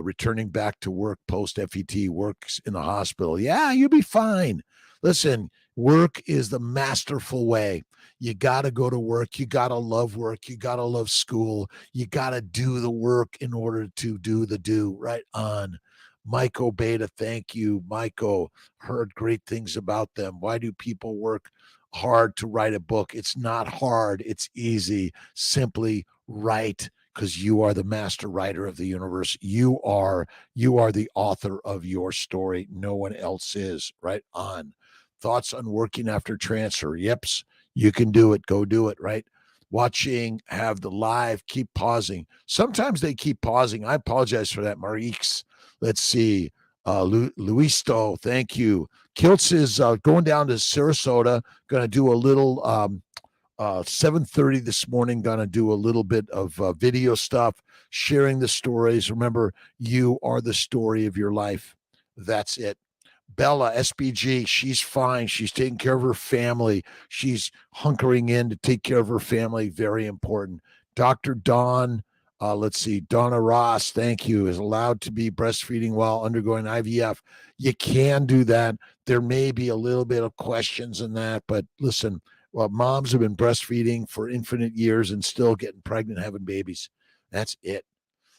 Returning back to work post FET, works in the hospital. Yeah, you'll be fine. Listen, work is the masterful way. You got to go to work. You got to love work. You got to love school. You got to do the work in order to do the do. Right on. Myco Beta, thank you. Myco, heard great things about them. Why do people work hard to write a book? It's not hard. It's easy. Simply write, because you are the master writer of the universe. You are the author of your story. No one else is. Right on. Thoughts on working after transfer? Yeps, you can do it. Go do it. Right. Watching, have the live, keep pausing. Sometimes they keep pausing. I apologize for that, Mariques. Let's see. Luisto, thank you. Kiltz is going down to Sarasota, going to do a little 7:30 this morning, gonna do a little bit of video stuff, sharing the stories. Remember, you are the story of your life. That's it. Bella, SBG, she's fine. She's taking care of her family. She's hunkering in to take care of her family. Very important. Dr. Dawn, let's see, Donna Ross, thank you, is allowed to be breastfeeding while undergoing IVF. You can do that. There may be a little bit of questions in that, but listen, well, moms have been breastfeeding for infinite years and still getting pregnant, having babies. That's it.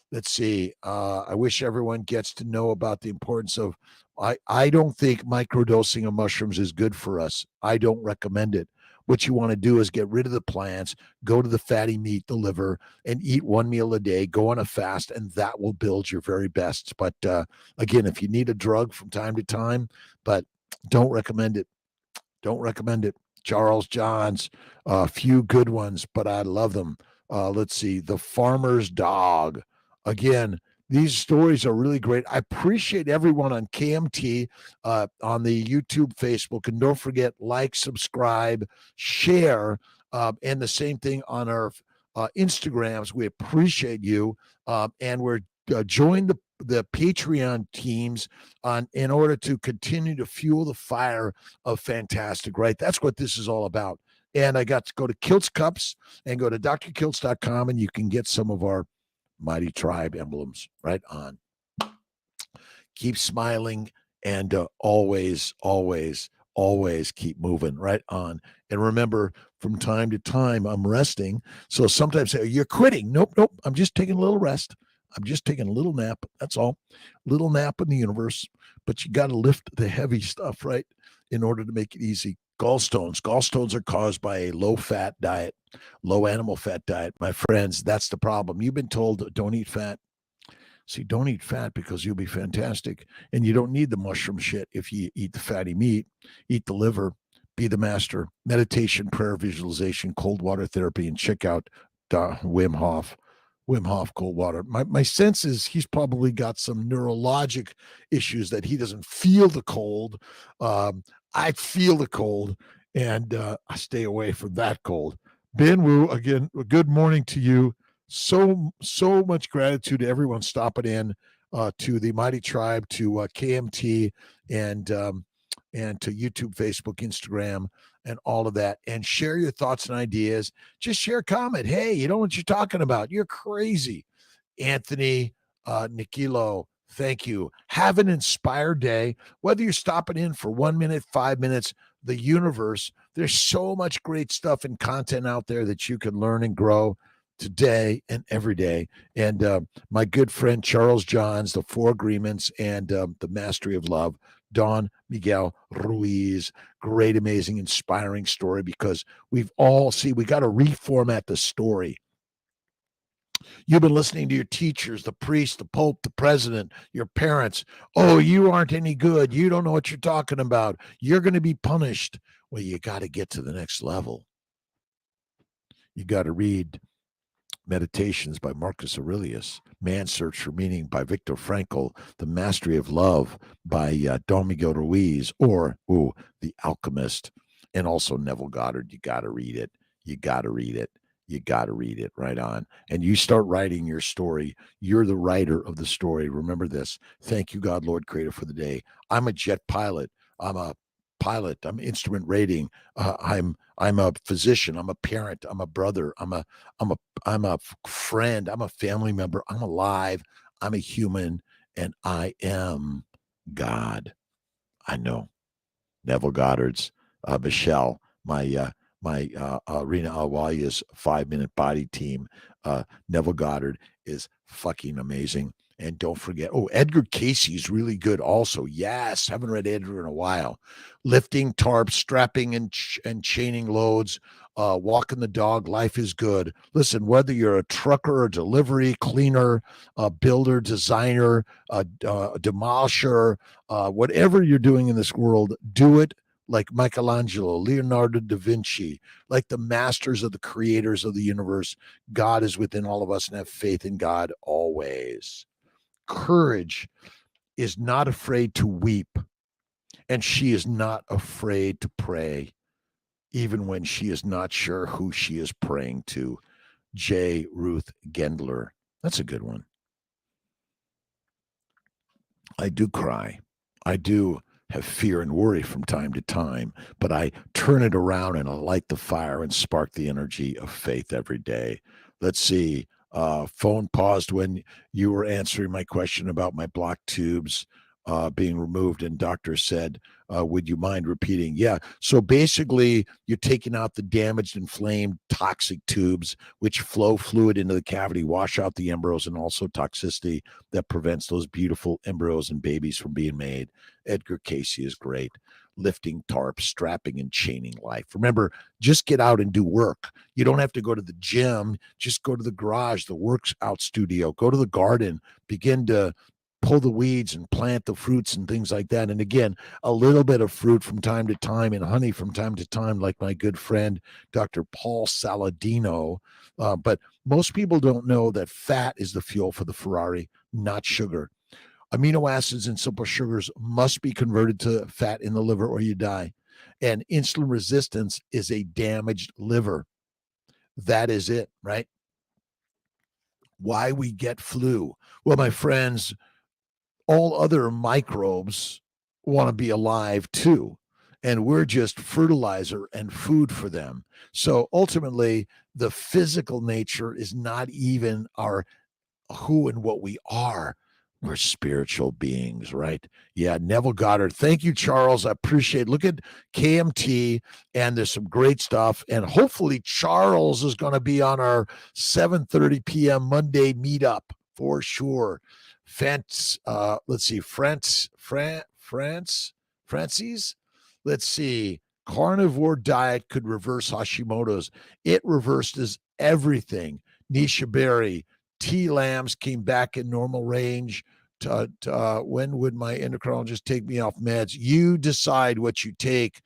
Let's see. I wish everyone gets to know about the importance of, I don't think microdosing of mushrooms is good for us. I don't recommend it. What you want to do is get rid of the plants, go to the fatty meat, the liver, and eat one meal a day, go on a fast, and that will build your very best. But again, if you need a drug from time to time, but don't recommend it. Don't recommend it. Charles Johns, a few good ones, but I love them. Let's see. The Farmer's Dog. Again, these stories are really great. I appreciate everyone on KMT, on the YouTube, Facebook, and don't forget, like, subscribe, share, and the same thing on our Instagrams. We appreciate you, and we're join the Patreon teams in order to continue to fuel the fire of fantastic. Right, that's what this is all about. And I got to go to Kiltz Cups and go to drkiltz.com, and you can get some of our Mighty Tribe emblems. Right on. Keep smiling and always keep moving. Right on. And remember, from time to time, I'm resting. So sometimes say, you're quitting. Nope. I'm just taking a little rest. I'm just taking a little nap. That's all. Little nap in the universe. But you got to lift the heavy stuff, right, in order to make it easy. Gallstones. Gallstones are caused by a low-fat diet, low animal fat diet. My friends, that's the problem. You've been told don't eat fat. See, don't eat fat because you'll be fantastic. And you don't need the mushroom shit if you eat the fatty meat, eat the liver, be the master. Meditation, prayer, visualization, cold water therapy, and check out Wim Hof. Wim Hof cold water. My sense is he's probably got some neurologic issues that he doesn't feel the cold. I feel the cold, and I stay away from that cold. Ben Wu, again, good morning to you. So much gratitude to everyone stopping in, to the Mighty Tribe, to KMT, and to YouTube, Facebook, Instagram, and all of that, and share your thoughts and ideas. Just share a comment. Hey, you know what you're talking about. You're crazy. Anthony Nikilo, thank you. Have an inspired day. Whether you're stopping in for 1 minute, 5 minutes, the universe, there's so much great stuff and content out there that you can learn and grow today and every day. And my good friend Charles Johns, The Four Agreements and The Mastery of Love, Don Miguel Ruiz, great, amazing, inspiring story, because we got to reformat the story. You've been listening to your teachers, the priest, the pope, the president, your parents. Oh, you aren't any good. You don't know what you're talking about. You're going to be punished. Well, you got to get to the next level. You got to read Meditations by Marcus Aurelius, Man's Search for Meaning by Viktor Frankl, The Mastery of Love by Don Miguel Ruiz, or The Alchemist, and also Neville Goddard. You got to read it. You got to read it. You got to read it. Right on. And you start writing your story. You're the writer of the story. Remember this. Thank you, God, Lord, Creator, for the day. I'm a jet pilot. I'm a pilot. I'm instrument rating. I'm a physician. I'm a parent. I'm a brother. I'm a friend. I'm a family member. I'm alive. I'm a human, and I am God. I know. Neville Goddard's, Michelle, my Rena Awalia's 5-minute body team. Neville Goddard is fucking amazing. And don't forget, Edgar Casey's really good also. Yes, haven't read Edgar in a while. Lifting tarps, strapping and chaining loads, walking the dog, life is good. Listen, whether you're a trucker, a delivery, cleaner, a builder, designer, a demolisher, whatever you're doing in this world, do it like Michelangelo, Leonardo da Vinci, like the masters of the creators of the universe. God is within all of us, and have faith in God always. Courage is not afraid to weep, and she is not afraid to pray, even when she is not sure who she is praying to. J. Ruth Gendler. That's a good one. I do cry. I do have fear and worry from time to time, but I turn it around and I light the fire and spark the energy of faith every day. Let's see. Phone paused when you were answering my question about my block tubes being removed, and doctor said, would you mind repeating? Yeah. So basically, you're taking out the damaged, inflamed, toxic tubes, which flow fluid into the cavity, wash out the embryos, and also toxicity that prevents those beautiful embryos and babies from being made. Edgar Casey is great. Lifting tarps, strapping and chaining life. Remember, just get out and do work. You don't have to go to the gym. Just go to the garage, the workout studio, go to the garden, begin to pull the weeds and plant the fruits and things like that. And again, a little bit of fruit from time to time and honey from time to time, like my good friend, Dr. Paul Saladino. But most people don't know that fat is the fuel for the Ferrari, not sugar. Amino acids and simple sugars must be converted to fat in the liver or you die. And insulin resistance is a damaged liver. That is it, right? Why we get flu? Well, my friends, all other microbes want to be alive too. And we're just fertilizer and food for them. So ultimately, the physical nature is not even our who and what we are. We're spiritual beings, right? Yeah, Neville Goddard. Thank you, Charles. I appreciate it. Look at KMT, and there's some great stuff. And hopefully Charles is going to be on our 7:30 p.m. Monday meetup for sure. Let's see, Francis. Let's see. Carnivore diet could reverse Hashimoto's. It reverses everything. Nisha Berry, T. Lambs came back in normal range. When would my endocrinologist take me off meds? You decide what you take,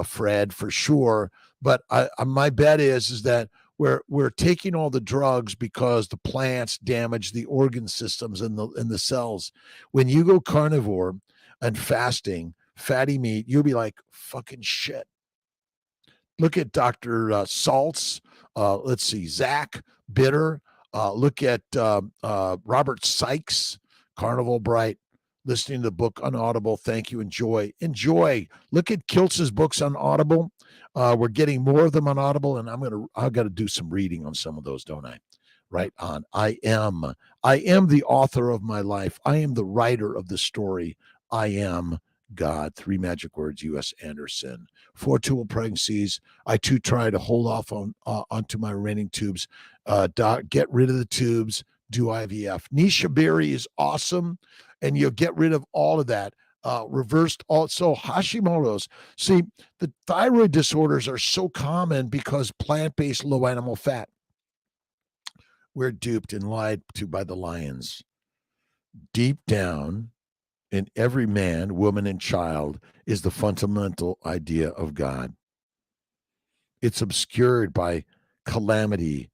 Fred, for sure. But my bet is that we're taking all the drugs because the plants damage the organ systems and the cells. When you go carnivore and fasting, fatty meat, you'll be like, fucking shit. Look at Dr. Saltz. Let's see, Zach Bitter. Look at Robert Sykes, Carnival Bright. listening to the book on Audible. Thank you. Enjoy. Look at Kiltz's books on Audible. We're getting more of them on Audible, and I've got to do some reading on some of those, don't I? Right on. I am the author of my life. I am the writer of the story. I am God. 3 magic words, U.S. Anderson. 4 tubal pregnancies. I too try to hold off onto my remaining tubes. Get rid of the tubes. Do IVF. Nisha Berry is awesome, and you'll get rid of all of that. Reversed also Hashimoto's. See, the thyroid disorders are so common because plant-based low animal fat. We're duped and lied to by the lions. Deep down in every man, woman, and child is the fundamental idea of God. It's obscured by calamity,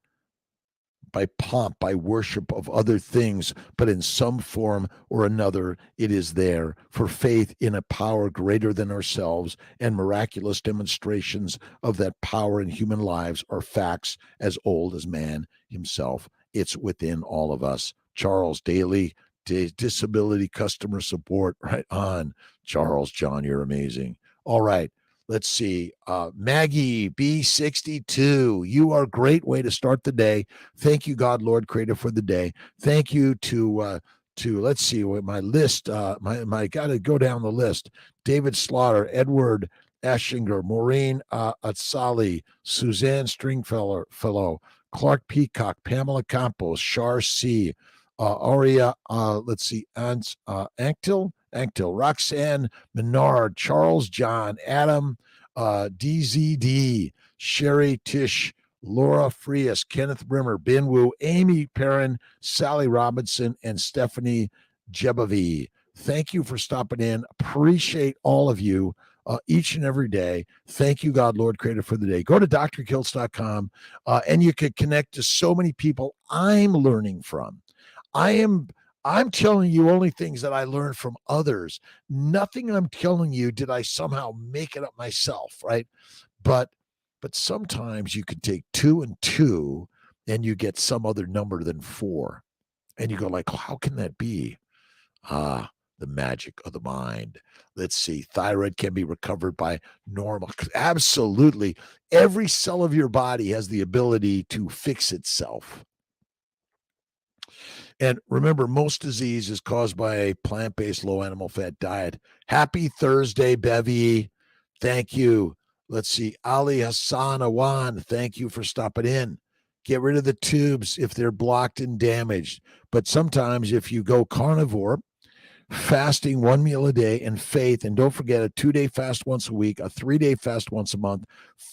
by pomp, by worship of other things, but in some form or another, it is there for faith in a power greater than ourselves, and miraculous demonstrations of that power in human lives are facts as old as man himself. It's within all of us. Charles Daly, Disability Customer Support, right on. Charles, John, you're amazing. All right. Let's see. Maggie B62, you are a great way to start the day. Thank you, God, Lord, Creator, for the day. Thank you to let's see what my list. My got to go down the list. David Slaughter, Edward Eschinger, Maureen Atsali, Suzanne Stringfellow, Clark Peacock, Pamela Campos, Shar C, Aria. Let's see, Anctil, Roxanne Menard, Charles John, Adam, DZD, Sherry Tish, Laura Frias, Kenneth Brimmer, Ben Wu, Amy Perrin, Sally Robinson, and Stephanie Jebavi. Thank you for stopping in. Appreciate all of you each and every day. Thank you, God, Lord, Creator, for the day. Go to drkiltz.com and you can connect to so many people I'm learning from. I'm telling you only things that I learned from others. Nothing I'm telling you did I somehow make it up myself, right? But sometimes you can take 2 and 2 and you get some other number than 4. And you go like, how can that be? The magic of the mind. Let's see. Thyroid can be recovered by normal. Absolutely. Every cell of your body has the ability to fix itself. And remember, most disease is caused by a plant-based low animal fat diet. Happy Thursday, Bevy. Thank you. Let's see. Ali Hassan Awan, thank you for stopping in. Get rid of the tubes if they're blocked and damaged. But sometimes if you go carnivore, fasting 1 meal a day, and faith, and don't forget a 2-day fast once a week, a 3-day fast once a month,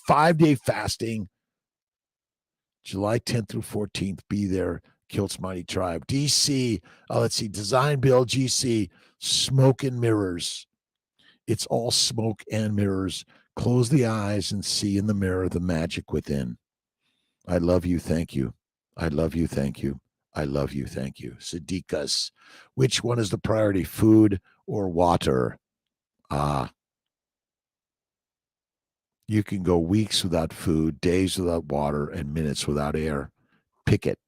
5-day fasting, July 10th through 14th, be there. Kiltz Mighty Tribe. DC, let's see, Design Build GC, Smoke and Mirrors. It's all smoke and mirrors. Close the eyes and see in the mirror the magic within. I love you, thank you. I love you, thank you. I love you, thank you. Sadiqas, which one is the priority, food or water? You can go weeks without food, days without water, and minutes without air. Pick it.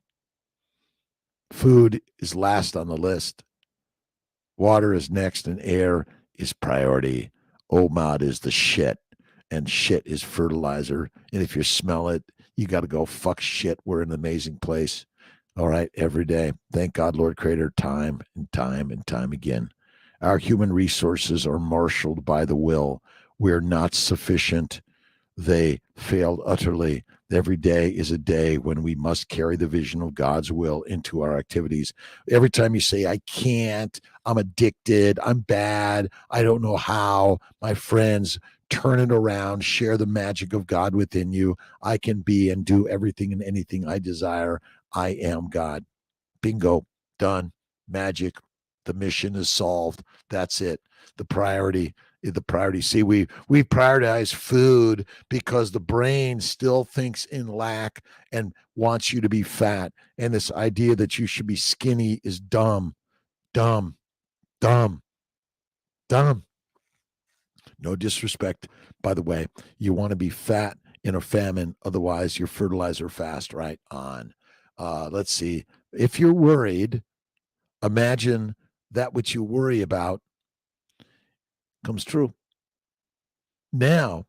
Food is last on the list. Water is next, and air is priority. OMAD is the shit, and shit is fertilizer. And if you smell it, you got to go, fuck shit. We're in an amazing place. All right, every day. Thank God, Lord Creator, time and time and time again. Our human resources are marshaled by the will. We're not sufficient. They failed utterly. Every day is a day when we must carry the vision of God's will into our activities. Every time you say, I can't, I'm addicted, I'm bad, I don't know how, my friends, turn it around, share the magic of God within you. I can be and do everything and anything I desire. I am God. Bingo, done, magic. The mission is solved. That's it. The priority. See, we prioritize food because the brain still thinks in lack and wants you to be fat. And this idea that you should be skinny is dumb. No disrespect, by the way. You want to be fat in a famine, otherwise you're fertilizer fast. Right on. Let's see. If you're worried, imagine that which you worry about comes true. Now,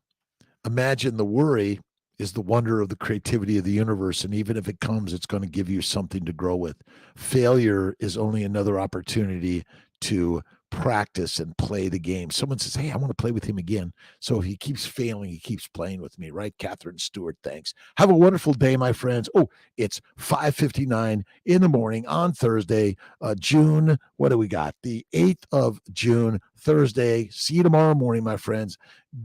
imagine the worry is the wonder of the creativity of the universe. And even if it comes, it's going to give you something to grow with. Failure is only another opportunity to practice and play the game. Someone says, hey, I want to play with him again. So if he keeps failing, he keeps playing with me, right? Catherine Stewart, thanks. Have a wonderful day, my friends. Oh, it's 5:59 in the morning on Thursday, June. What do we got? The 8th of June, Thursday. See you tomorrow morning, my friends.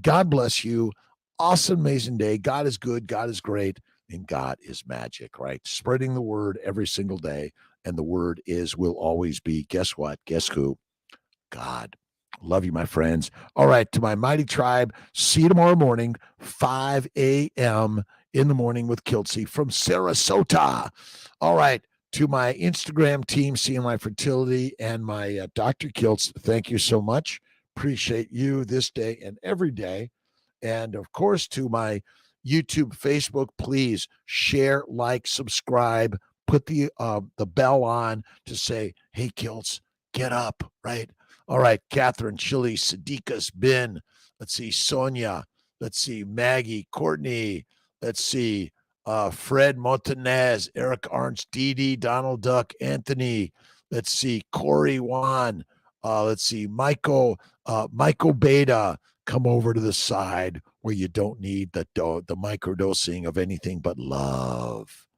God bless you. Awesome, amazing day. God is good. God is great. And God is magic, right? Spreading the word every single day. And the word will always be, guess what? Guess who? God. Love you, my friends. All right, to my mighty tribe, see you tomorrow morning, 5 a.m. in the morning with Kiltz from Sarasota. All right, to my Instagram team, seeing my fertility, and my Dr. Kiltz, thank you so much. Appreciate you this day and every day. And of course, to my YouTube, Facebook, please share, like, subscribe, put the bell on to say, hey, Kiltz, get up, right? All right, Catherine, Chili, Sadiqas, Ben, let's see, Sonia, let's see, Maggie, Courtney, let's see, Fred Montanez, Eric Arns, Dee Donald Duck, Anthony, let's see, Corey Wan, let's see, Michael Beta, come over to the side where you don't need the microdosing of anything but love.